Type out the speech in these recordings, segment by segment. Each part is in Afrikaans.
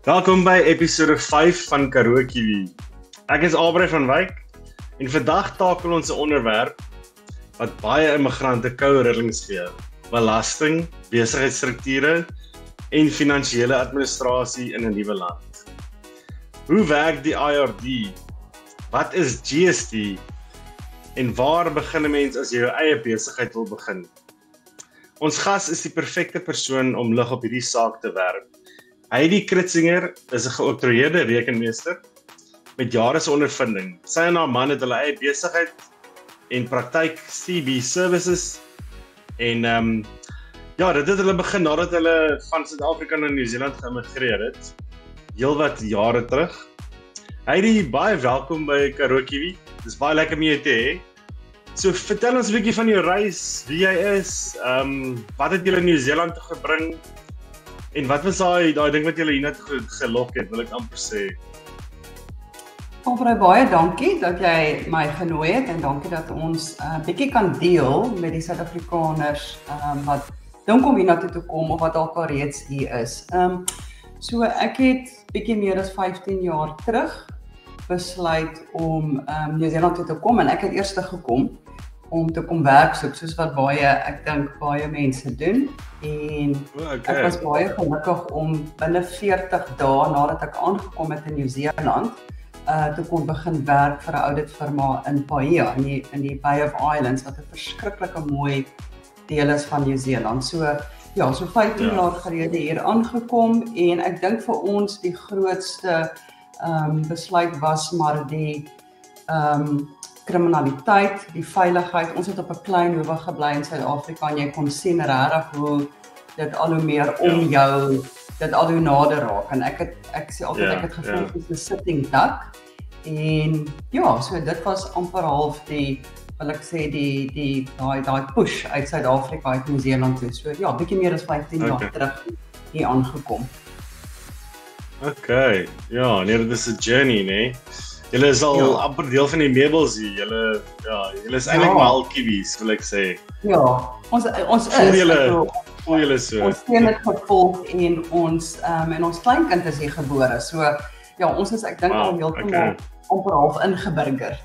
Welkom by episode 5 van Karoo Kiwi. Ek is Albrecht van Wyk en vandag takel ons 'n onderwerp wat baie immigrante koue rillings gee: belasting, besigheidsstrukture en finansiële administrasie in 'n nuwe land. Hoe werk die IRD? Wat is GST? En waar begin 'n mens as jy jou eie besigheid wil begin? Ons gas is die perfekte persoon om lig op hierdie saak te werp. Heidi Kritzinger is 'n geoktroeëerde rekenmeester met jare se ondervinding. Sy en haar man het hulle eie besigheid en praktyk CB Services en dit het hulle begin nadat hulle van Suid-Afrika na Nieu-Seeland geëmigreer het, heelwat jare terug. Heidi, baie welkom by Karoo Kiwi. Dis baie lekker om jou te hê. So vertel ons 'n bietjie van jou reis, wie jy is, wat het julle Nieu-Seeland toe gebring en wat was daai ding wat julle hiernatoe gelok het, wil ek amper sê. Albrecht, baie dankie dat jy my genooi het en dankie dat ons 'n bietjie kan deel met die Suid-Afrikaners wat dink om hiernatoe te kom of wat dalk al reeds hier is. So ek het bietjie meer as 15 jaar terug besluit om Nieu-Seeland toe te kom en ek het eers gekom om te kom werk soek, soos wat ek dink baie mense doen. En ek was baie gelukkig om binne 40 dae nadat ek aangekom het in Nieu-Seeland te kon begin werk vir 'n auditfirma in Paia in die Bay of Islands, wat 'n verskriklike mooi deel is van Nieu-Seeland. So 15 jaar gelede hier aangekom en ek dink vir ons die grootste besluit was maar die kriminaliteit, die veiligheid. Ons het op 'n klein hoewe gebly in Suid-Afrika en jy kon sien regtig hoe dit al hoe meer om jou, dit al hoe nader raak. En ek sê altyd ek het gevoel soos 'n sitting duck. En so dit was amper half die, wil ek sê, daai push uit Suid-Afrika uit Nieu-Seeland toe. So bietjie meer as 15 jaar terug hier aangekom. Dit is 'n journey, nee. Julle is al amper deel van die meubels hier. Julle is eintlik maar al Kiwis, wil ek sê. Ja, ons Voel julle so. Ons sien dit gevolg en ons kleinkind is hier gebore. So ons is, ek dink al heeltemal amper half ingeburger.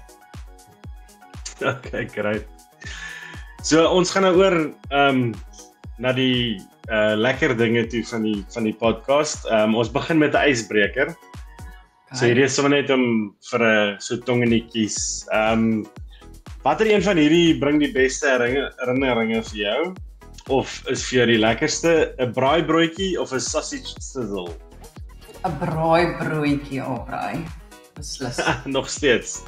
Great. So ons gaan nou oor na die lekker dinge toe van die podcast. Ons begin met 'n ysbreker. So hierdie is sommer net om vir 'n so tongenetjies. Watter een van hierdie bring die beste herinneringe vir jou? Of is vir jou die lekkerste 'n braaibroodjie of 'n sausage sizzle? 'n braaibroodjie, braai. Beslis. Nog steeds.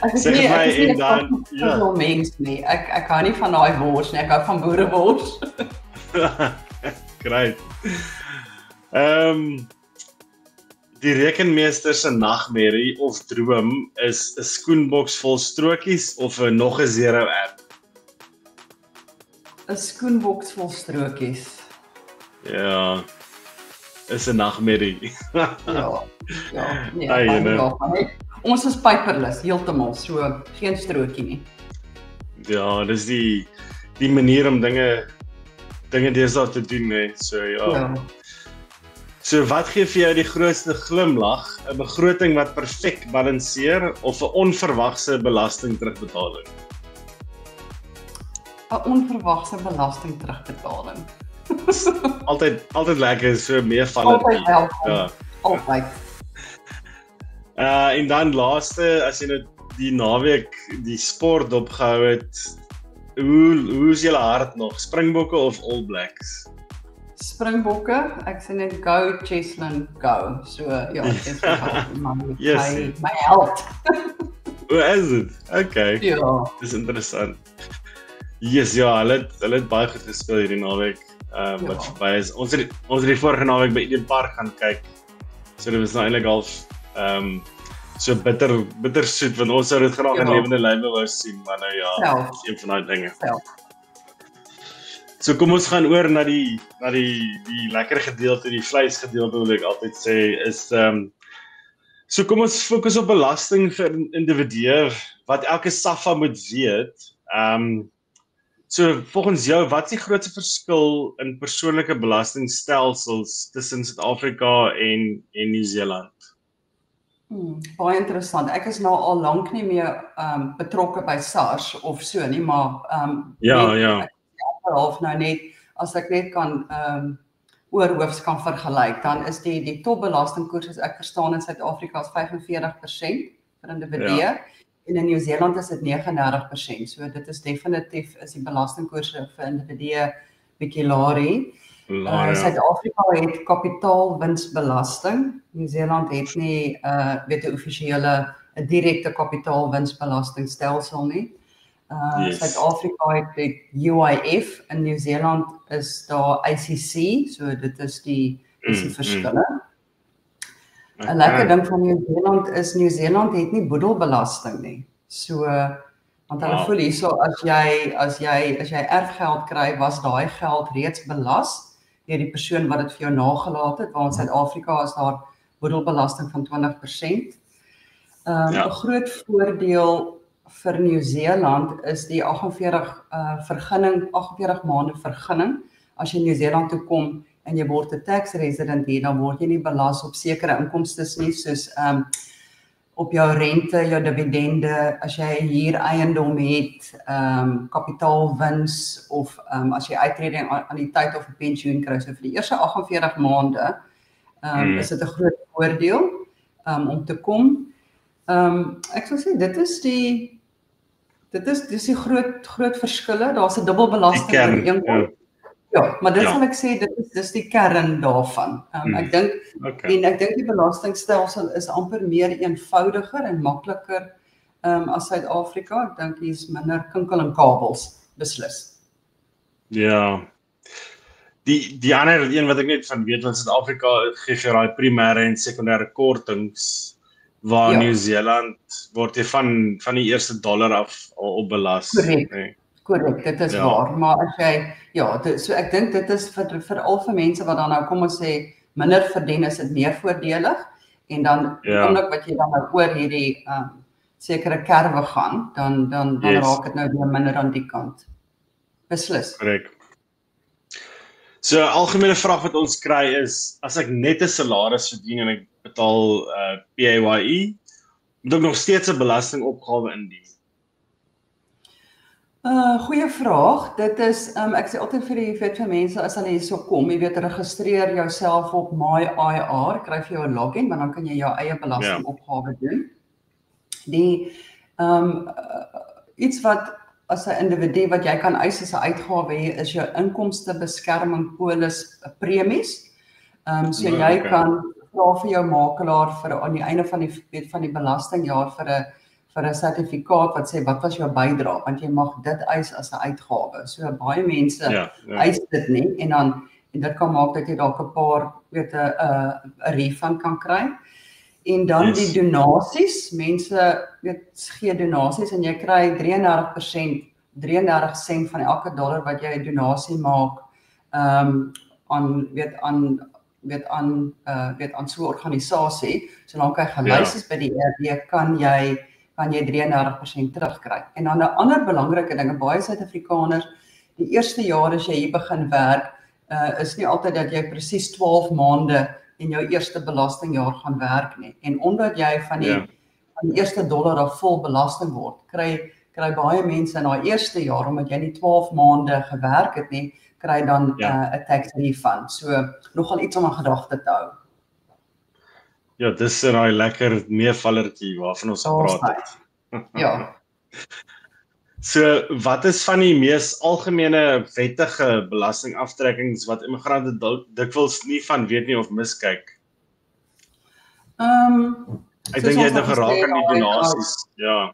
Ek is nie dan mens nie. Ek hou nie van daai wors nie. Ek hou van boerewors. Great. Die rekenmeester se nagmerrie of droom is 'n skoenboks vol strokies of nog 'n zero app. 'n skoenboks vol strokies. Ja. Is 'n nagmerrie. Ons is paperless heeltemal, so geen strokie nie. Ja, dis die manier om dinge deesdae te doen, nee. So wat gee vir jou die grootste glimlag? 'n begroting wat perfek balanseer of 'n onverwagse belasting terugbetaling? 'n onverwagse belasting terugbetaling. Altyd lekker, so meevallend. Altyd welkom. Altyd. En dan laaste, as jy nou die naweek die sport opgehou het, hoe is julle hart nog? Springbokke of All Blacks? Springbokke, ek sê net go Cheslin, go. So dit is my held. Hoe is dit? Okay. Ja. Dis interessant. Hulle het baie goed gespeel hierdie naweek. Wat verby is. Ons het die vorige naweek by Eden Park gaan kyk. So dit was nou eintlik half so bitter soet, want ons sou dit graag in lewende lywe wou sien, maar nou is een van daai dinge. So kom ons gaan oor na die lekker gedeelte, die vleisgedeelte, wil ek altyd sê, is so kom ons fokus op belasting vir individue wat elke SAFA moet weet. So volgens jou, wat is die grootste verskil in persoonlike belastingstelsels tussen Suid-Afrika en Nieu-Seeland? Baie interessant. Ek is nou al lank nie meer betrokke by SARS of so nie, maar Ja. Ek half nou net as ek net kan oorhoofs kan vergelyk, dan is die topbelastingkoers as ek verstaan in Suid-Afrika is 45% vir individue en in Nieu-Seeland is dit 39%. So dit is definitief is die belastingkoers vir individue bietjie laer. Suid-Afrika het kapitaalwinsbelasting. Nieu-Seeland het nie 'n offisiële 'n direkte kapitaalwinsbelastingstelsel nie. Suid-Afrika het UIF, in Nieu-Seeland is daar ICC, so dit is die verskille. 'n Lekker ding van Nieu-Seeland is Nieu-Seeland het nie boedelbelasting nie. So want hulle voel hierso as jy erfgeld kry, was daai geld reeds belas deur die persoon wat dit vir jou nagelaat het, waar in Suid-Afrika is daar boedelbelasting van 20%. 'n Groot voordeel vir Nieu-Seeland is die 48 maande vergunning. As jy in Nieu-Seeland toe kom en jy word 'n tax resident hier, dan word jy nie belas op sekere inkomstes nie, soos op jou rente, jou dividende, as jy hier eiendom het, kapitaalwins of as jy uittreding aan die tyd of 'n pensioen kry. So vir die eerste 48 maande is dit 'n groot voordeel om te kom. Ek sou sê dit is die groot verskille. Daar's 'n dubbelbelasting vir inkomste. Ja, maar dit sal ek sê dis die kern daarvan. Ek dink die belastingstelsel is amper meer eenvoudiger en makliker as Suid-Afrika. Ek dink hier is minder kinkel en kabels beslis. Ja. Die ander een wat ek net van weet van Suid-Afrika gee vir daai primêre en sekondêre kortings waar Nieu-Seeland word jy van die eerste dollar af al belas. Korrek, dit is waar, maar as jy so ek dink dit is veral vir mense wat dan nou kom ons sê minder verdien, is dit meer voordelig en dan omdat wat jy dan nou oor hierdie sekere kerwe gaan, dan raak dit nou weer minder aan die kant. Beslis. Korrek. So 'n algemene vraag wat ons kry is, as ek net 'n salaris verdien en ek betaal PAYE, moet ek nog steeds 'n belastingopgawe indien? Goeie vraag. Dit is ek sê altyd vir mense as hulle hierso kom, jy weet, registreer jouself op MyIR, kry vir jou 'n login, want dan kan jy jou eie belastingopgawe doen. Die iets wat as 'n individu wat jy kan eis as 'n uitgawe hê, is jou inkomstebeskerming polis premies. So jy kan vra vir jou makelaar vir aan die einde van die belastingjaar vir 'n sertifikaat wat sê wat was jou bydrae, want jy mag dit eis as 'n uitgawe. So baie mense eis dit nie en dit kan maak dat jy dalk 'n paar 'n refund kan kry. En dan die donasies, mense gee donasies en jy kry 33 sent van elke dollar wat jy 'n donasie maak aan so 'n organisasie. So dan kan jy gelys by die ERD kan jy 33% terugkry. En dan 'n ander belangrike ding, baie Suid-Afrikaners, die eerste jaar as jy hier begin werk, is nie altyd dat jy presies 12 maande in jou eerste belastingjaar gaan werk nie. En omdat jy van die eerste dollar af vol belasting word, kry baie mense in daai eerste jaar, omdat jy nie 12 maande gewerk het nie, kry dan 'n tax refund. So nogal iets om aan gedagte te hou. Ja, dis 'n daai lekker meevallertjie waarvan ons gepraat het. Ja. So, wat is van die mees algemene wettige belastingaftrekkings wat immigrante dikwels nie van weet nie of miskyk? Ek dink jy het nou geraak aan die donasies.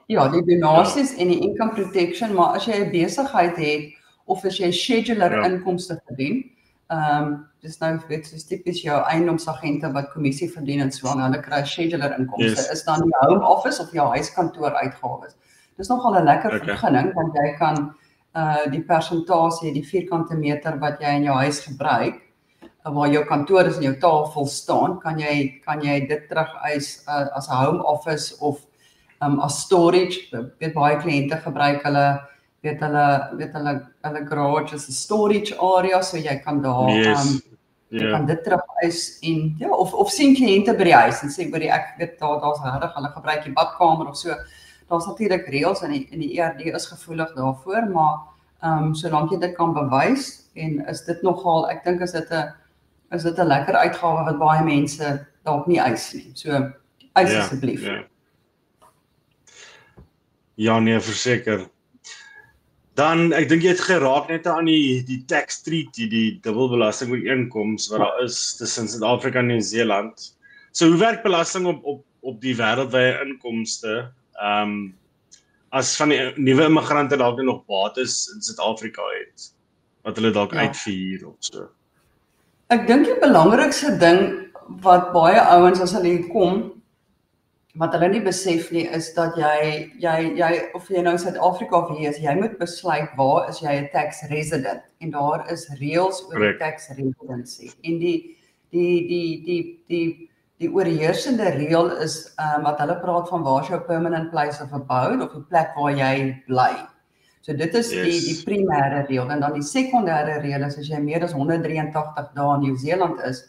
Ja, die donasies en die income protection, maar as jy 'n besigheid het of as jy scheduler inkomste verdien, dis nou soos tipies jou eiendomsagente wat kommissie verdien en so aan, hulle kry scheduler inkomste, is dan die home office of jou huiskantoor uitgawes. Dis nogal 'n lekker vergunning, want jy kan die persentasie, die vierkante meter wat jy in jou huis gebruik, waar jou kantoor is en jou tafel staan, kan jy dit terug eis as 'n home office of as storage. Baie kliënte gebruik hulle weet hulle garage is 'n storage area, so jy kan daar Yes. jy kan dit terugeis en ja, of sien kliënte by die huis en sê ek weet daar's regtig hulle gebruik die badkamer of so. Daar's natuurlik reëls en die ERD is gevoelig daarvoor, maar solank jy dit kan bewys en is dit nogal, ek dink is dit 'n lekker uitgawe wat baie mense dalk nie eis nie. So eis asseblief. Ja, nee, verseker. Dan, ek dink jy het geraak net aan die tax treaty, die dubbelbelasting oor inkomste wat daar is tussen Suid-Afrika en Nieu-Seeland. So hoe werk belasting op die wêreldwye inkomste? As van die nuwe immigrante dalk nog bates in Suid-Afrika het, wat hulle dalk uitvier of so. Ek dink die belangrikste ding wat baie ouens as hulle hier kom, wat hulle nie besef nie, is dat jy of jy nou in Suid-Afrika of hier is, jy moet besluit waar is jy 'n tax resident en daar is reëls oor die tax residency. En die oorheersende reël is wat hulle praat van waar is jou permanent place of abode of die plek waar jy bly. So dit is die primêre reël en dan die sekondêre reël is as jy meer as 183 dae in Nieu-Seeland is,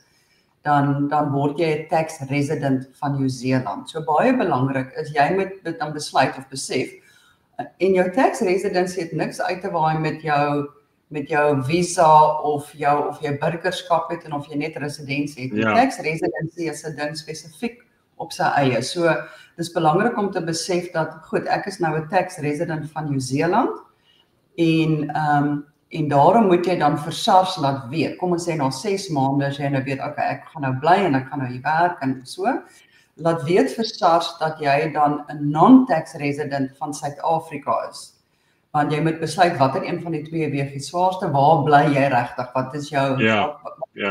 dan word jy 'n tax resident van Nieu-Seeland. So baie belangrik is jy moet dit dan besluit of besef. En jou tax residency het niks uit te waai met jou visa of jy burgerskap het en of jy net residensie het. Die tax residency is 'n ding spesifiek op sy eie. So dis belangrik om te besef dat goed, ek is nou 'n tax resident van Nieu-Seeland en daarom moet jy dan vir SARS laat weet. Kom ons sê na 6 maande as jy nou weet, okay, ek gaan nou bly en ek gaan nou hier werk en so. Laat weet vir SARS dat jy dan 'n non-tax resident van Suid-Afrika is. Want jy moet besluit watter een van die twee weeg die swaarste, waar bly jy regtig? Wat is jou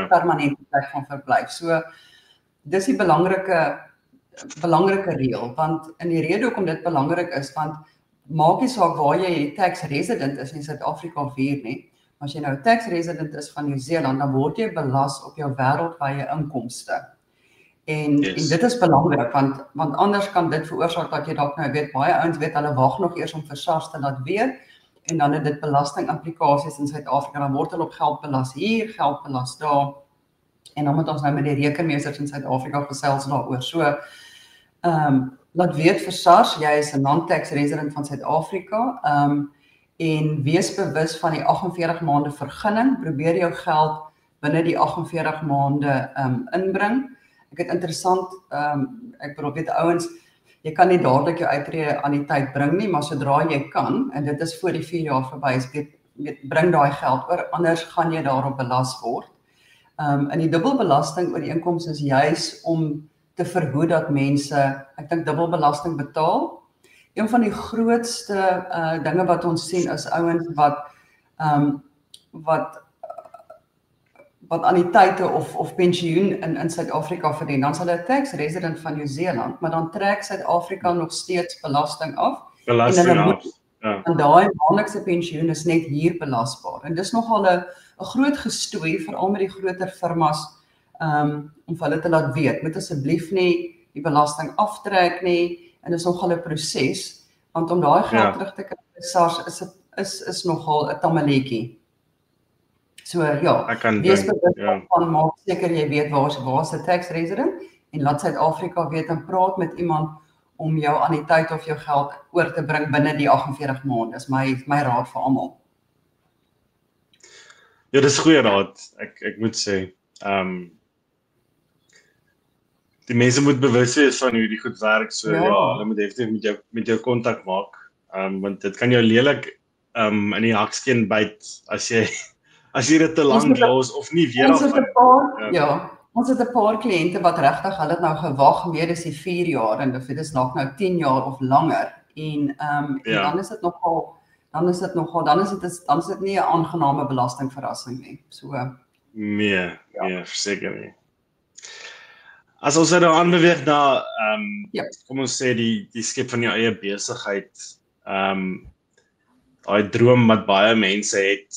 permanente plek van verblyf? So dis die belangrike reël, want in die rede hoekom dit belangrik is, want maak nie saak waar jy tax resident is in Suid-Afrika of hier nie, maar as jy nou tax resident is van Nieu-Seeland, dan word jy belas op jou wêreldwye inkomste. En dit is belangrik, want anders kan dit veroorsaak dat jy dalk nou weet, baie ouens weet, hulle wag nog eers om vir SARS te laat weet, en dan het dit belastingimplikasies in Suid-Afrika, dan word hulle op geld belas hier, geld belas daar, en dan moet ons nou met die rekenmeesters in Suid-Afrika gesels daaroor. So, laat weet vir SARS, jy is 'n non-tax resident van Suid-Afrika, en wees bewus van die 48 maande vergunning, probeer jou geld binne die 48 maande inbring. Ek het interessant, ek bedoel, weet ouens, jy kan nie dadelik jou uittrede aan die tyd bring nie, maar sodra jy kan, en dit is voor die 4 jaar verby is, bring daai geld oor, anders gaan jy daarop belas word. En die dubbelbelasting oor die inkomste is juis om te verhoed dat mense, ek dink dubbelbelasting betaal. Een van die grootste dinge wat ons sien is ouens wat anniteite of pensioen in Suid-Afrika verdien, dan is hulle 'n tax resident van Nieu-Seeland, maar dan trek Suid-Afrika nog steeds belasting af. En daai maandelikse pensioen is net hier belasbaar. En dis nogal 'n groot gestoei, veral met die groter firmas, om vir hulle te laat weet, moet asseblief nie die belasting aftrek nie, en dis nogal 'n proses, want om daai geld terug te kry by SARS is nogal 'n tamaletjie. So wees bewus van, maak seker jy weet waar is 'n tax resident, en laat Suid-Afrika weet en praat met iemand om jou anniteit of jou geld oor te bring binne die 48 maande. Dis my raad vir almal. Ja, dis goeie raad. Ek moet sê, die mense moet bewus wees van hoe die goed werk, so hulle moet definitief met jou kontak maak, want dit kan jou lelik in die hakskeen byt as jy dit te lank los of nie weer ons het 'n paar kliënte wat regtig, hulle het nou gewag meer as die 4 jaar, en dit is nog nou 10 jaar of langer, en dan is dit nie 'n aangename belastingverrassing nie. So nee, verseker nie. As ons nou aanbeweeg na kom ons sê die skep van jou eie besigheid, daai droom wat baie mense het.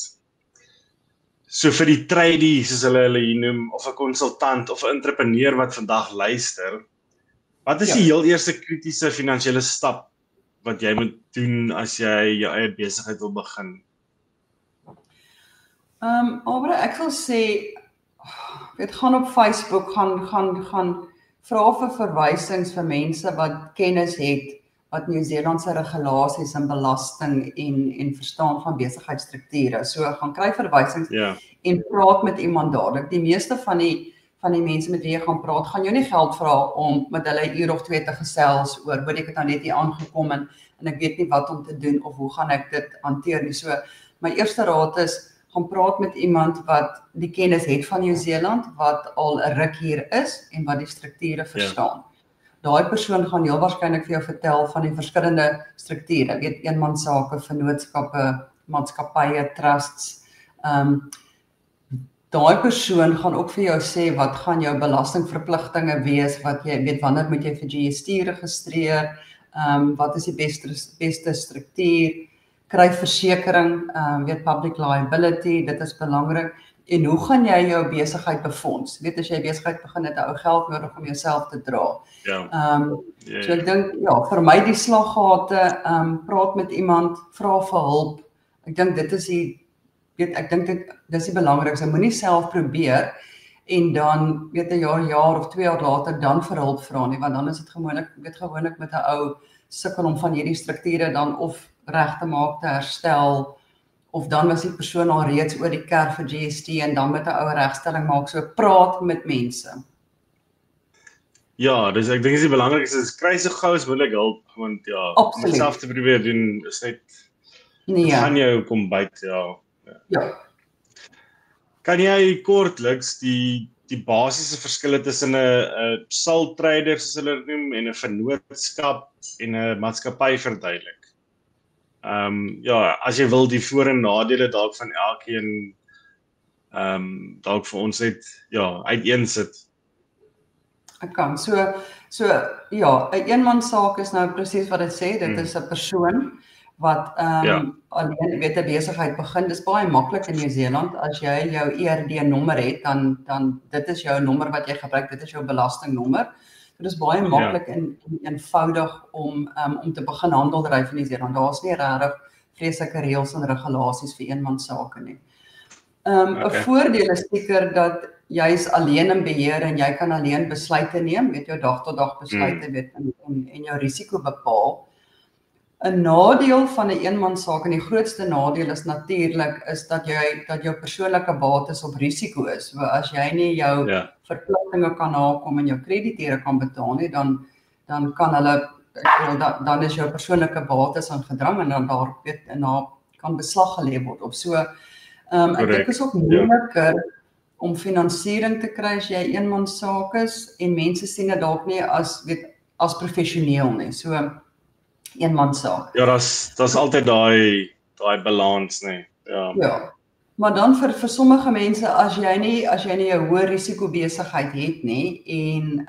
So vir die tradie, soos hulle hier noem, of 'n konsultant of 'n entrepreneur wat vandag luister, wat is die heel eerste kritiese finansiële stap wat jy moet doen as jy jou eie besigheid wil begin? Maar ek sal sê, weet, gaan op Facebook, gaan vra vir verwysings vir mense wat kennis het, wat Nieu-Seelandse regulasies en belasting en verstaan van besigheidsstrukture. So gaan kry verwysings en praat met iemand dadelik. Die meeste van die mense met wie jy gaan praat, gaan jou nie geld vra om met hulle 'n uur of 2 te gesels oor, hoor ek het nou net hier aangekom en ek weet nie wat om te doen of hoe gaan ek dit hanteer nie. So my eerste raad is, gaan praat met iemand wat die kennis het van Nieu-Seeland, wat al 'n ruk hier is en wat die strukture verstaan. Daai persoon gaan heel waarskynlik vir jou vertel van die verskillende strukture, weet eenmansake, vennootskappe, maatskappye, trusts. Daai persoon gaan ook vir jou sê wat gaan jou belastingverpligtinge wees, wat jy weet wanneer moet jy vir GST registreer, wat is die beste struktuur, kry versekering, weet public liability, dit is belangrik. En hoe gaan jy jou besigheid befonds? Weet as jy besigheid begin het, 'n ou geld nodig om jouself te dra. So ek dink vir my die slaggate, praat met iemand, vra vir hulp. Ek dink dit is dis die belangrikste. Moenie self probeer en dan weet 'n jaar of 2 jaar later dan vir hulp vra nie, want dan is dit gewoonlik met 'n ou sukkel om van hierdie strukture dan of reg te maak, te herstel, of dan was die persoon al reeds oor die kerf vir GST en dan met 'n ou regstelling maak. So praat met mense. Ja, dus ek dink is die belangrikste is kry so gou as moontlik hulp, want om dit self te probeer doen is net gaan jou kom byt, Ja. Kan jy kortliks die basiese verskille tussen 'n sole trader soos hulle dit noem en 'n vennootskap en 'n maatskappy verduidelik? As jy wil die voor- en nadele dalk van elkeen dalk vir ons net uiteensit. Ek kan. So 'n eenmanssaak is nou presies wat dit sê, dit is 'n persoon wat alleen weet 'n besigheid begin. Dis baie maklik in Nieu-Seeland as jy jou ERD-nommer het, dan dit is jou nommer wat jy gebruik, dit is jou belastingnommer. So dis baie maklik en eenvoudig om te begin handel dryf in Nieu-Seeland. Daar's nie regtig vreeslike reëls en regulasies vir eenmansake nie. 'n Voordeel is seker dat jy is alleen in beheer en jy kan alleen besluite neem, weet jou dag tot dag besluite weet en jou risiko bepaal. 'n Nadeel van 'n eenmanssaak en die grootste nadeel is natuurlik dat jou persoonlike bates op risiko is. So as jy nie jou verpligtinge kan nakom en jou krediteure kan betaal nie, dan kan hulle dan is jou persoonlike bates in gedrang en dan daar kan beslag gelê word op. So ek dink is ook moeiliker om finansiering te kry as jy eenmanssaak is en mense sien dit dalk nie as professioneel nie. So eenmanssaak. Ja, daar's altyd daai balans, nee. Ja. Maar dan vir sommige mense as jy nie 'n hoë risiko besigheid het nie en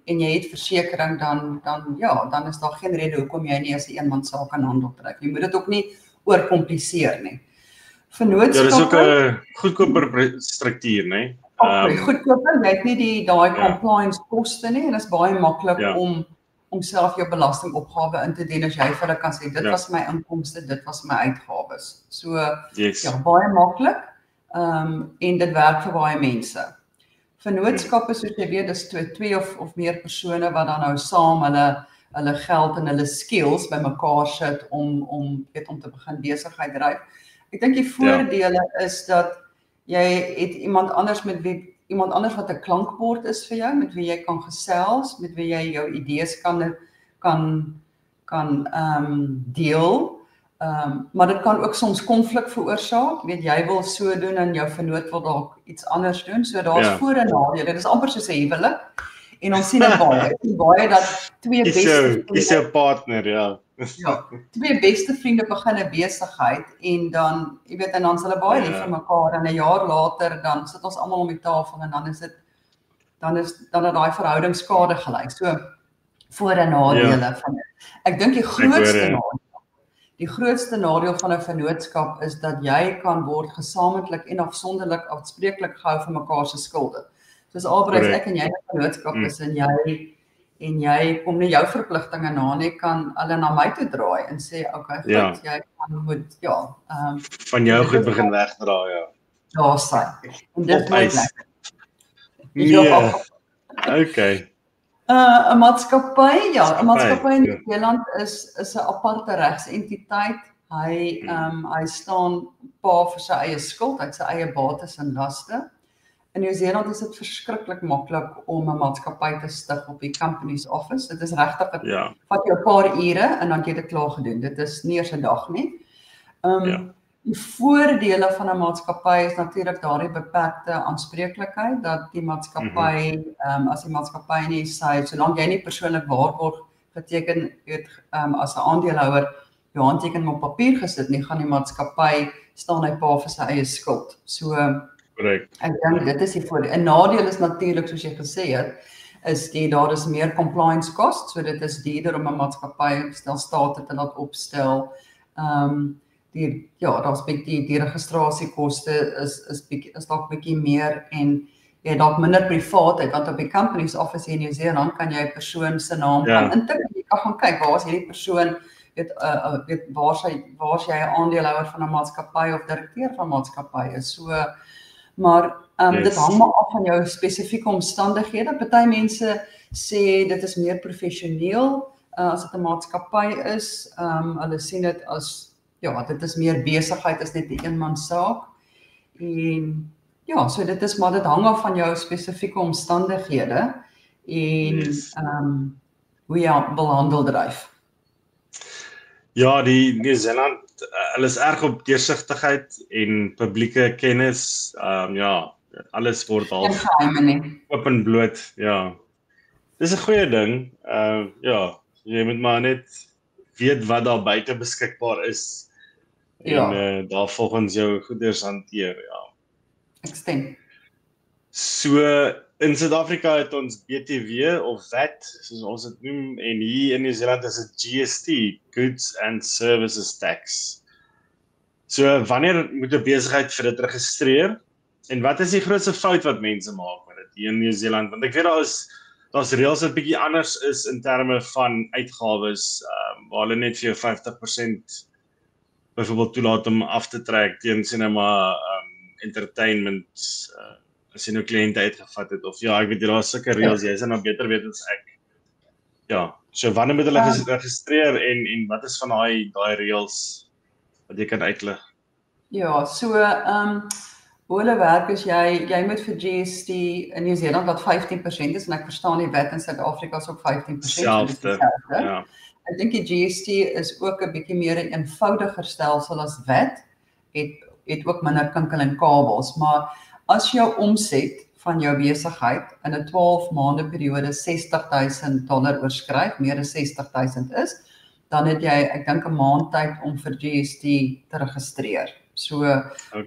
jy het versekering dan is daar geen rede hoekom jy nie as 'n eenmanssaak kan handel trek. Jy moet dit ook nie oorkompliseer nie. Vennootskappe. Ja, dis ook 'n goedkoper struktuur, nee. Goedkoper, jy het nie daai compliance koste nie en dit is baie maklik om self jou belastingopgawe in te dien as jy vir hulle kan sê dit was my inkomste, dit was my uitgawes. So baie maklik en dit werk vir baie mense. Vennootskappe soos jy weet, dis twee of meer persone wat dan nou saam hulle geld en hulle skills bymekaar sit om te begin besigheid dryf. Ek dink die voordele is dat jy het iemand anders wat 'n klankbord is vir jou, met wie jy kan gesels, met wie jy jou idees kan deel. Maar dit kan ook soms konflik veroorsaak. Weet jy wil so doen en jou vennoot wil dalk iets anders doen. So daar's voor en nadele. Dit is amper soos 'n huwelik. En ons sien dit baie dat twee beste partner, twee beste vriende begin 'n besigheid en dan, jy weet, en dan is hulle baie lief vir mekaar en 'n jaar later dan sit ons almal om die tafel en dan het daai verhouding skade gelei. So voor en nadele van dit. Ek dink die grootste nadeel van 'n vennootskap is dat jy kan word gesamentlik en afsonderlik afspreeklik gehou vir mekaar se skulde. Soos albei ek en jy 'n vennootskap is en en jy kom nie jou verpligtinge na nie, kan hulle na my toe draai en sê, okay, goed, Ja. jy kan moet, Van jou dit goed is begin wegdra, ja. daar sy. En dit Op nooit ys. lekker. Nee, okay. 'n maatskappy, ja, 'n maatskappy in ja. Nieu-Seeland is 'n aparte regsentiteit. Hy staan pa vir sy eie skuld, hy het sy eie bates en laste. In Nieu-Seeland is dit verskriklik maklik om 'n maatskappy te stig op die Companies Office. Dit is regtig, dit Ja, vat jou 'n paar ure en dan het jy dit klaar gedoen. Dit is nie eers 'n dag nie. Ja. Die voordele van 'n maatskappy is natuurlik daardie beperkte aanspreeklikheid dat die maatskappy, as die maatskappy nie solank jy nie persoonlik waarborg geteken het, as 'n aandeelhouer jou handtekening op papier gesit nie, gaan die maatskappy staan hy pa vir sy eie skuld. So korrek. ek dink dit is die voordeel. 'n nadeel is natuurlik, soos jy gesê het, daar is meer compliance costs, so dit is duurder om 'n maatskappy state te laat opstel. Daar's die registrasiekoste is dalk bietjie meer en jy dalk minder privaatheid, want op die Companies Office in Nieu-Seeland kan jy 'n persoon se naam gaan intik. Jy kan gaan kyk, waar is hierdie persoon, waar's jy 'n aandeelhouer van 'n maatskappy of direkteur van 'n maatskappy is. So, maar dit hang maar af van jou spesifieke omstandighede. Party mense sê dit is meer professioneel as dit 'n maatskappy is. Hulle sien dit as dit is meer besigheid as net 'n eenmanssaak. En so dit hang af van jou spesifieke omstandighede en hoe jy wil handel dryf. Ja, die Nieu-Seeland, hulle is erg op deursigtigheid en publieke kennis. Alles word Geen geheime nie. oop en bloot, ja. Dis 'n goeie ding. Jy moet maar net weet wat daar buite beskikbaar is en daar volgens jou goeders hanteer, ja. Ek stem. So in Suid-Afrika het ons BTW of VAT, soos ons dit noem, en hier in Nieu-Seeland is dit GST, Goods and Services Tax. So wanneer moet 'n besigheid vir dit registreer? En wat is die grootste fout wat mense maak met dit hier in Nieu-Seeland? Want ek weet daar's reëls wat bietjie anders is in terme van uitgawes, waar hulle net vir jou 50% byvoorbeeld toelaat om af te trek teen sinema, entertainment, as jy nou kliënte uitgevat het, of ek weet daar's sulke reëls, jy sal nou beter weet as ek. Ja, so wanneer moet hulle registreer en wat is van daai reëls wat jy kan uitlig? Ja, so hoe hulle werk is jy moet vir GST in Nieu-Seeland wat 15% is, en ek verstaan die wet in Suid-Afrika is ook 15%. Selfde, ja. Ek dink die GST is ook 'n bietjie meer 'n eenvoudiger stelsel as wet, het ook minder kinkel en kabels, maar as jou omset van jou besigheid in 'n 12 maande periode $60,000 oorskryf, meer as 60,000 is, dan het jy, ek dink 'n maand tyd om vir GST te registreer. So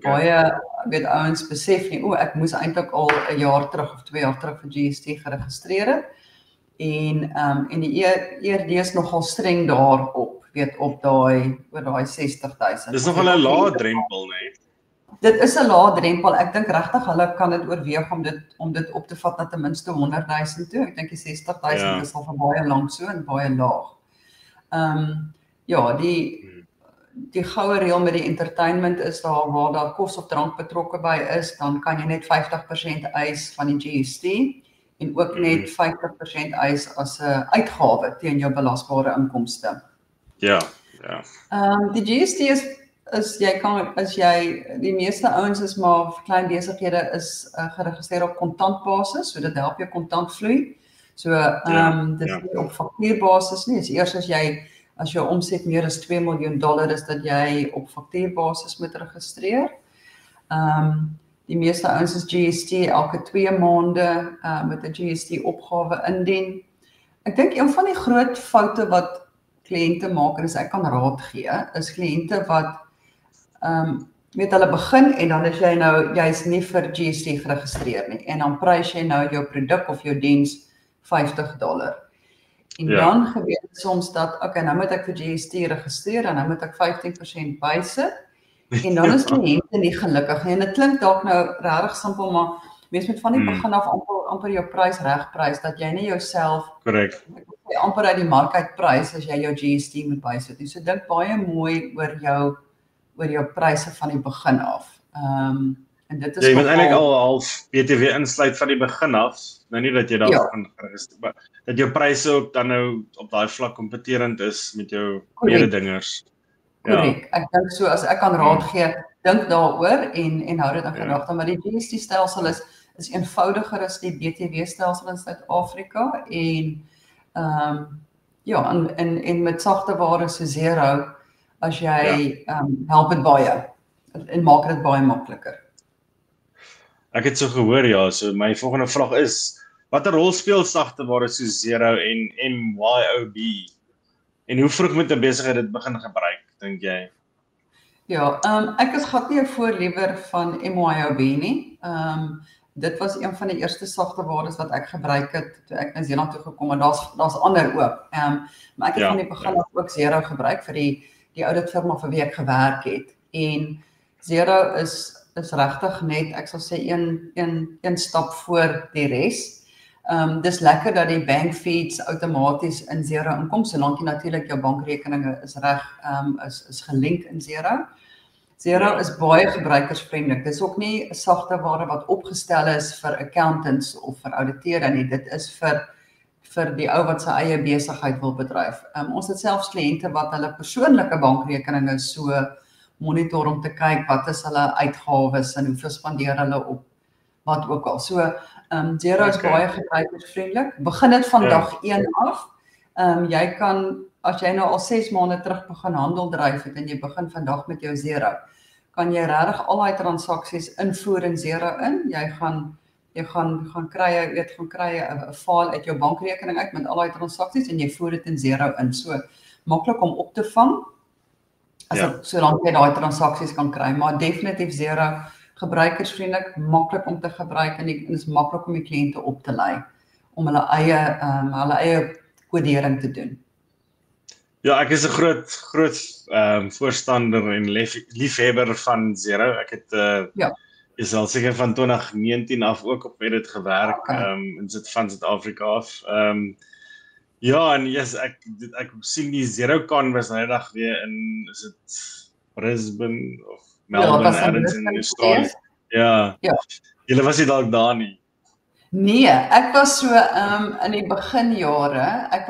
baie ouens besef nie, ek moes eintlik al 'n jaar terug of 2 jaar terug vir GST geregistreer het. En die ERD is nogal streng daarop, op daai 60,000. Dis nogal 'n lae drempel, nee. Dit is 'n lae drempel. Ek dink regtig hulle kan dit oorweeg om dit op te vat na ten minste 100,000 toe. Ek dink die 60,000 is al vir baie lank so en baie laag. Die goue reël met die entertainment is waar daar kos of drank betrokke by is, dan kan jy net 50% eis van die GST en ook net 50% eis as 'n uitgawe teen jou belasbare inkomste. Ja. Die GST is die meeste ouens is maar klein besighede is geregistreer op kontantbasis, so dit help jou kontantvloei. So dis nie op faktuurbasis nie. Dis eers as jou omset meer as $2 miljoen is dat jy op faktuurbasis moet registreer. Die meeste ouens is GST elke 2 maande met 'n GST opgawe indien. Ek dink een van die groot foute wat kliënte maak, en ek kan raad gee, is kliënte wat hulle begin en dan is jy's nie vir GST geregistreer nie en dan prys jy nou jou produk of jou diens $50. En dan gebeur dit soms dat, nou moet ek vir GST registreer en nou moet ek 15% bysit en dan is kliënte nie gelukkig nie. En dit klink dalk nou regtig simpel, maar mens moet van die begin af amper jou prys regprys, dat jy nie jouself Korrek. amper uit die mark uit prys as jy jou GST moet bysit nie. So dink baie mooi oor jou pryse van die begin af. En dit is Jy moet eintlik al half BTW insluit van die begin af, nou nie dat jy daar gaan maar dat jou pryse ook dan nou op daai vlak kompeterend is met jou mededingers. Korrek. Ek dink so as ek kan raad gee, dink daaroor en hou dit in gedagte, maar die GST stelsel is eenvoudiger as die BTW stelsel in Suid-Afrika en en met sagte ware so Xero as jy help dit baie en maak dit baie makliker. Ek het so gehoor, so my volgende vraag is, watter rol speel sagte ware so Xero en MYOB? En hoe vroeg moet 'n besigheid dit begin gebruik, dink jy? Ja, ek is glad nie 'n voorliewer van MYOB nie. Dit was een van die eerste sagte wares wat ek gebruik het toe ek na Zeeland toe gekom en daar's ander ook. Maar ek het van die begin af ook Xero gebruik vir die oudit firma vir wie ek gewerk het. En Xero is regtig net, ek sal sê een stap voor die res. Dis lekker dat die bank feeds outomaties in Xero inkom, solank jy natuurlik jou bankrekeninge is reg, is gelink in Xero. Xero is baie gebruikersvriendelik. Dis ook nie 'n sagte ware wat opgestel is vir accountants of vir ouditeure nie. Dit is vir die ou wat sy eie besigheid wil bedryf. Ons het selfs kliënte wat hulle persoonlike bankrekeninge so monitor om te kyk wat is hulle uitgawes en hoeveel spandeer hulle op wat ook al. So Xero is baie gebruikersvriendelik. Begin dit van dag 1 af. Jy kan, as jy nou al 6 maande terug begin handel dryf het en jy begin vandag met jou Xero, kan jy regtig al daai transaksies invoer in Xero in. Jy gaan kry 'n file uit jou bankrekening uit met al daai transaksies en jy voer dit in Xero in. So maklik om op te vang. Solank jy daai transaksies kan kry, maar definitief Xero gebruikersvriendelik, maklik om te gebruik en dit is maklik om die kliënte op te lei om hulle eie kodering te doen. Ja, ek is 'n groot voorstander en liefhebber van Xero. Ek het is al seker van 2019 af ook op met dit gewerk, in van Suid-Afrika af. En ek sien die XeroCon was nou eendag weer in, is dit Brisbane of Melbourne, ergens in Australië. Ja. Julle was nie dalk daar nie. Nee, ek was so in die beginjare, ek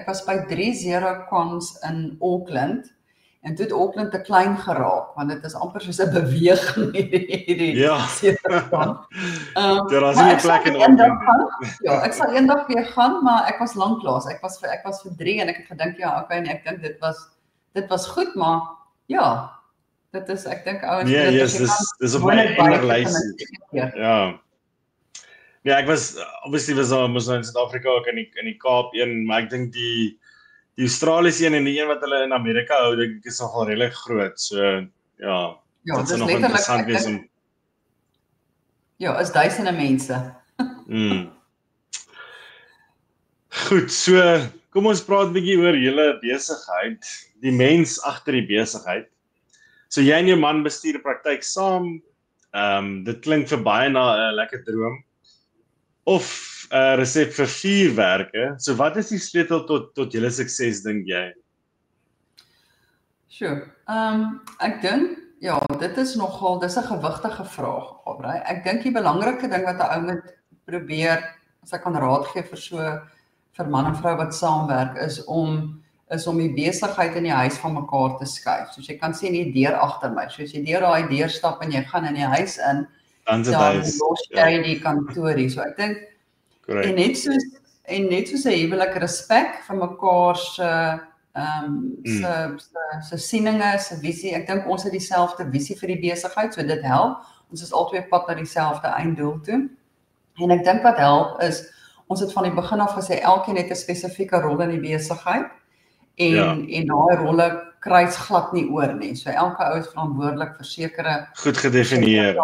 was by 3 XeroCons in Auckland en toe het Auckland te klein geraak want dit is amper soos 'n beweging hierdie XeroCon. Daar is nie 'n plek in Auckland. Ja, ek sal eendag weer gaan, maar ek was lanklaas. Ek was vir 3 en ek het gedink en ek dink dit was goed, maar ja, dit is ek dink ouens dis op my innerlyse. Ja. Ja, ek was obviously was in Suid-Afrika ook in die Kaap een, maar ek dink die Australiese een en die een wat hulle in Amerika hou, dink ek is nogal redelik groot. So dit is nog interessant wees om. Ja, is duisende mense. Goed, so kom ons praat 'n bietjie oor julle besigheid, die mens agter die besigheid. So jy en jou man bestuur 'n praktyk saam. Dit klink vir baie na 'n lekker droom. Of 'n resep vir 4 werke. So wat is die sleutel tot julle sukses, dink jy? Sure. Ek dink dis 'n gewigtige vraag, Aubrey. Ek dink die belangrike ding wat 'n ou moet probeer, as ek kan raad gee vir man en vrou wat saamwerk, is om die besigheid in die huis van mekaar te skuif. Soos jy kan sien die deur agter my. Soos jy deur daai deur stap en jy gaan in die huis in, dan los jy die kantoor hier. So ek dink en net soos 'n huwelik respek vir mekaar se sieninge, se visie. Ek dink ons het dieselfde visie vir die besigheid, so dit help. Ons is albei pad na dieselfde einddoel toe. En ek dink wat help is ons het van die begin af gesê elkeen het 'n spesifieke rol in die besigheid en daai rolle kruis glad nie oor nie. So elke ou is verantwoordelik vir sekere goed gedefinieer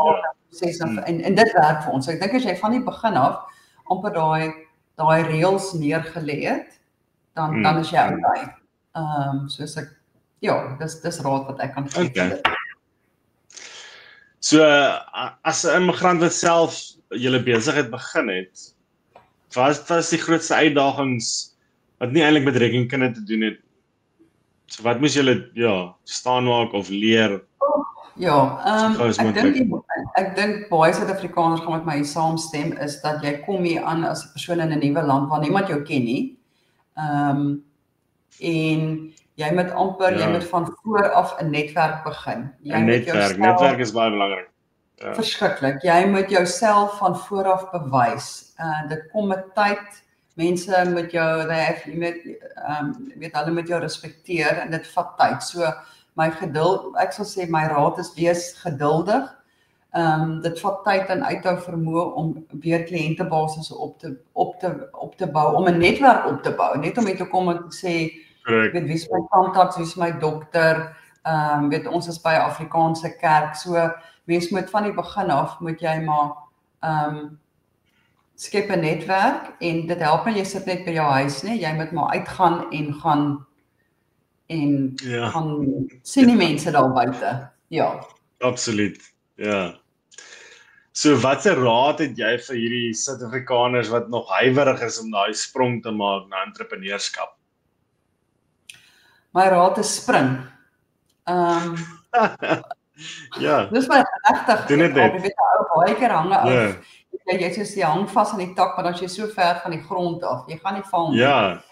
en dit werk vir ons. So ek dink as jy van die begin af amper daai reëls neergelê het, dan is jy oukei. Soos ek dis raad wat ek kan gee. Okay. So as 'n immigrant wat self julle besigheid begin het, wat was die grootste uitdagings wat nie eintlik met rekenkunde te doen het? So wat moes julle staan maak of leer? Ja, gou as ek moontlik? dink baie Suid-Afrikaners gaan met my saamstem is dat jy kom hier aan as 'n persoon in 'n nuwe land waar niemand jou ken nie. En jy moet jy moet van voor af 'n netwerk begin. Jy moet Netwerk is baie belangrik. Ja. Verskriklik. Jy moet jouself van voor af bewys. Dit kom met tyd. Mense moet jou hulle moet jou respekteer en dit vat tyd. So my geduld, ek sal sê my raad is wees geduldig. Dit vat tyd en uithou vermoë om weer kliëntebasis op te bou, om 'n netwerk op te bou, net om hier te kom en te sê, weet wie is my kontaks, wie is my dokter, weet ons is by 'n Afrikaanse kerk, so mens moet van die begin af moet jy maar skep 'n netwerk en dit help nie jy sit net by jou huis nie, jy moet maar uitgaan en gaan sien die mense daar buite. Ja. Absoluut. Ja. So watse raad het jy vir hierdie Suid-Afrikaners wat nog huiwerig is om daai sprong te maak na entrepreneurskap? My raad is spring. Ja. Dis my regtig. Doen dit net. Jy weet baie keer hang af. Jy soos jy hang vas aan die tak, maar dan is jy so ver van die grond af. Jy gaan nie val nie. Ja.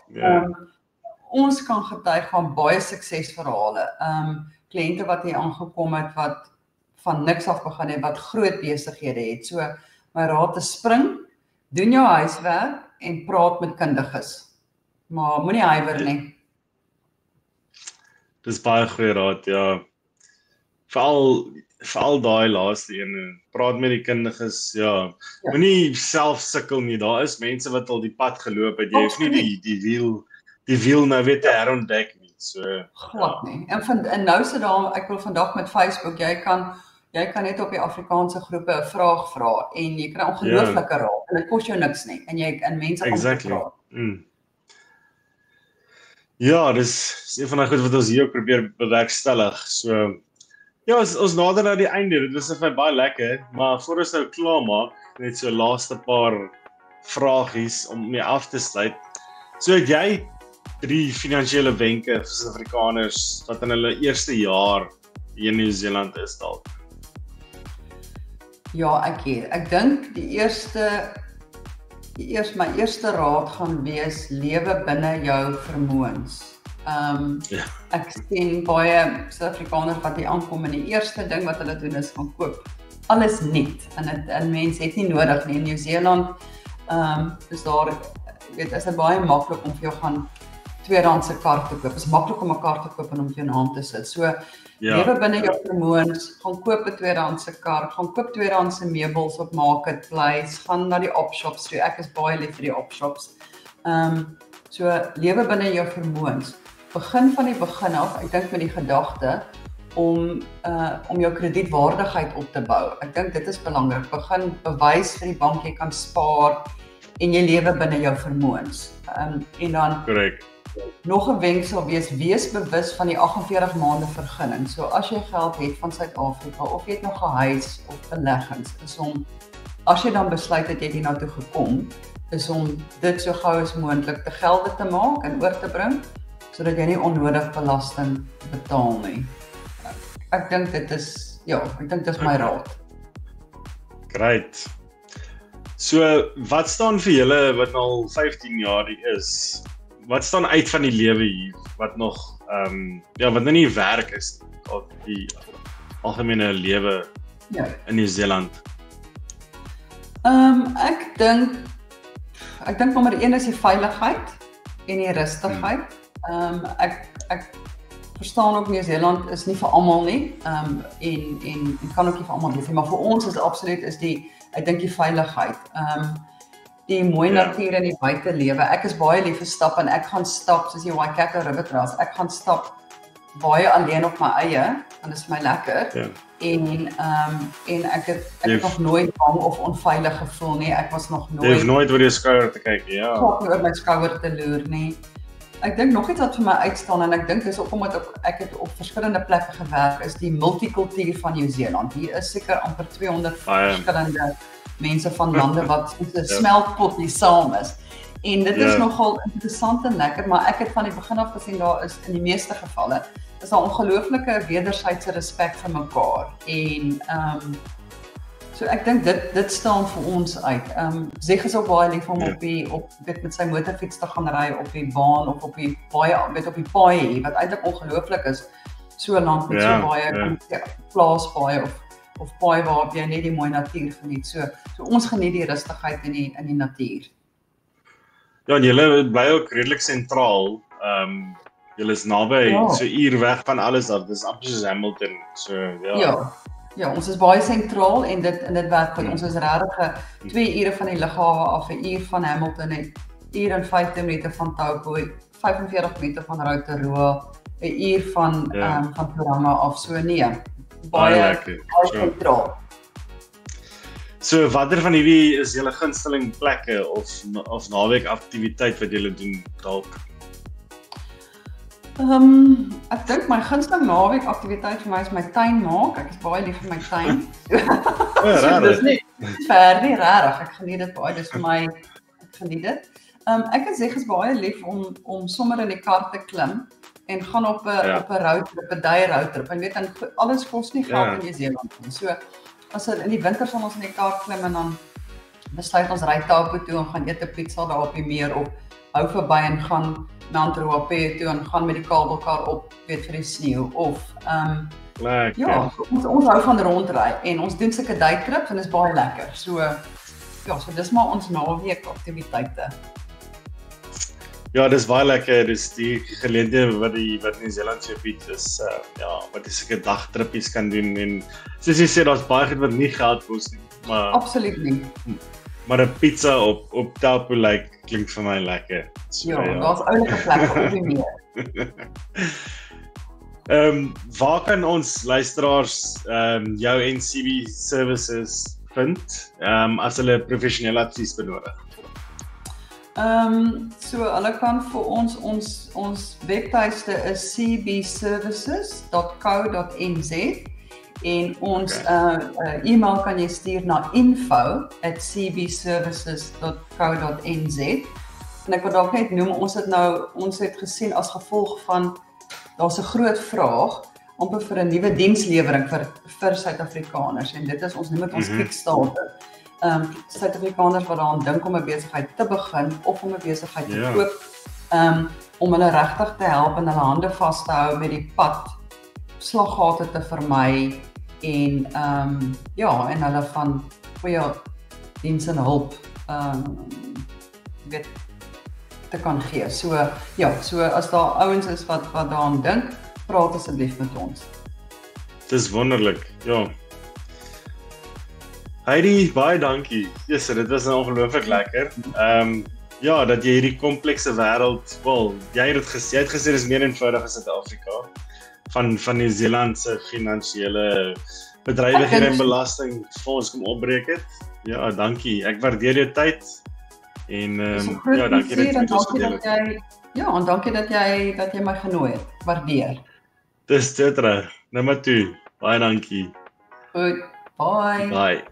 Ons kan getuig van baie suksesverhale. Kliënte wat hier aangekom het wat van niks af begin het, wat groot besighede het. So my raad is spring, doen jou huiswerk en praat met kundiges. Maar moenie huiwer nie. Dis baie goeie raad, ja. Veral daai laaste een, praat met die kundiges, ja. Moenie self sukkel nie, daar is mense wat al die pad geloop het, jy hoef nie die wiel nou weer te herontdek nie, so. Glad nie, en nou sit daar, ek wil vandag met Facebook, jy kan net op die Afrikaanse groepe 'n vraag vra, en jy kry ongelooflike raad, en dit kos jou niks nie, en mense gaan vra. Ja, dis een van die goed wat ons hier ook probeer bewerkstellig, so. Ja, ons nader na die einde, dit was vir my baie lekker, maar voor ons nou klaar maak, net so laaste paar vragies om mee af te sluit. So het jy 3 finansiële wenke vir Suid-Afrikaners wat in hulle eerste jaar hier in Nieu-Seeland is dalk? Ja, ek dink my eerste raad gaan wees, lewe binne jou vermoëns. Ek sien baie Suid-Afrikaners wat hier aankom en die eerste ding wat hulle doen is gaan koop. Alles nuut en mense het nie nodig nie. In Nieu-Seeland is dit baie maklik om vir jou gaan tweedehandse kar te koop. Dit is maklik om 'n kar te koop en om jou naam te sit. So lewe binne jou vermoëns, gaan koop 'n tweedehandse kar, gaan koop tweedehandse meubels op Marketplace, gaan na die opshops toe. Ek is baie lief vir die opshops. So lewe binne jou vermoëns. Begin van die begin af, ek dink met die gedagte om jou kredietwaardigheid op te bou. Ek dink dit is belangrik. Begin bewys vir die bank jy kan spaar en jy lewe binne jou vermoëns. En dan Correct. Nog 'n wenk sal wees bewus van die 48 maande vergunning. So as jy geld het van Suid-Afrika of jy het nog 'n huis of beleggings, is om as jy dan besluit dat jy hiernatoe gekom, is om dit so gou as moontlik te gelde te maak en oor te bring, sodat jy nie onnodig belasting betaal nie. Ek dink dit is my raad. Great. So, wat staan vir julle wat al 15 jaar is? Wat staan uit van die lewe hier wat nog wat nou nie werk is of die algemene lewe in Nieu-Seeland? Ek dink nommer 1 is die veiligheid en die rustigheid. Ek verstaan ook Nieu-Seeland is nie vir almal nie, en kan ook nie vir almal wees nie, maar vir ons is absoluut ek dink die veiligheid. Die mooi natuur in die buitelewe. Ek is baie lief vir stap en ek gaan stap soos die Waikato River Trails. Ek gaan stap baie alleen op my eie en dit is my lekker. En ek het nog nooit bang of onveilig gevoel nie. Ek was nog nooit. Jy hoef nooit oor jou skouer te kyk, ja. Oor my skouer te loer nie. Ek dink nog iets wat vir my uitstaan en ek dink dis ook omdat ek het op verskillende plekke gewerk is die multikultuur van Nieu-Seeland. Hier is seker amper 200 verskillende mense van lande wat soos 'n smeltpot hier saam is. En dit is nogal interessant en lekker, maar ek het van die begin af gesien daar is in die meeste gevalle is daar ongelooflike wederwysige respek vir mekaar. En so ek dink dit staan vir ons uit. Zeg is ook baie lief om met sy motorfiets te gaan ry op die baan of op die paaie wat eintlik ongelooflik is. So lank met so baie plaaspaaie of paai waar jy net die mooi natuur geniet. So ons geniet die rustigheid in die natuur. Ja, en julle bly ook redelik sentraal. Julle is naby so uur weg van alles af. Dis amper soos Hamilton. So Ja, ons is baie sentraal en dit werk goed. Ons is regtig 2 ure van die lughawe af, 1 uur van Hamilton en 1 uur en 15 minute van Taupo, 45 minute van Rotorua, 'n uur van Tauranga af. So nee, baie sentraal. So watter van hierdie is julle gunsteling plekke of naweek aktiwiteit wat julle doen dalk? Ek dink my gunsteling naweek aktiwiteit vir my is my tuin maak. Ek is baie lief vir my tuin. Dis nie ver nie, regtig. Ek geniet dit baie. Dis vir my, ek geniet dit. Ek is baie lief om sommer in die kar te klim en gaan op 'n roadtrip, 'n day roadtrip. En weet alles kos nie geld in Nieu-Seeland nie. So as in die winter sal ons in die kar klim en dan besluit ons ry Taupo toe en gaan eet 'n pizza daar op die meer op. Hou verby en gaan na Antaroa toe en gaan met die kabelkar op vir die sneeu of ons hou van rondry en ons doen sulke daytrips en is baie lekker. So dis maar ons naweek aktiwiteite. Ja, dis baie lekker. Dis die geleenthede wat Nieu-Seeland se bied is wat jy sulke dagtrippies kan doen en soos jy sê daar's baie goed wat nie geld kos nie, maar absoluut nie. Maar 'n pizza op Taupo klink vir my lekker. So, daar's oulike plekke op die meer. Waar kan ons luisteraars jou en CB Services vind as hulle professionele advies benodig? So hulle kan vir ons webtuiste is cbservices.co.nz en ons e-mail kan jy stuur na info@cbservices.co.nz. En ek wil dalk net noem, ons het gesien as gevolg van daar's 'n groot vraag amper vir 'n nuwe dienslewering vir Suid-Afrikaners en dit is ons noem dit ons Kickstarter. Suid-Afrikaners wat daaraan dink om 'n besigheid te begin of om 'n besigheid te koop, om hulle regtig te help en hulle hande vas te hou met die pad, slaggate te vermy en en hulle van goeie diens en hulp te kan gee. So as daar ouens is wat daaraan dink, praat asseblief met ons. Dis wonderlik. Ja. Heidi, baie dankie. Dit was ongelooflik lekker. Dat jy hierdie komplekse wêreld, jy het gesê dis meer eenvoudig as Suid-Afrika. Van Nieu-Seeland se finansiële bedrywighede en belasting vir ons kom opbreek het. Ja, dankie. Ek waardeer jou tyd. En dankie dat jy met ons gedeel het. En dankie dat jy my genooi het. Waardeer. Dis dit reg. Nou maar toe. Baie dankie. Goed. Bye. Bye.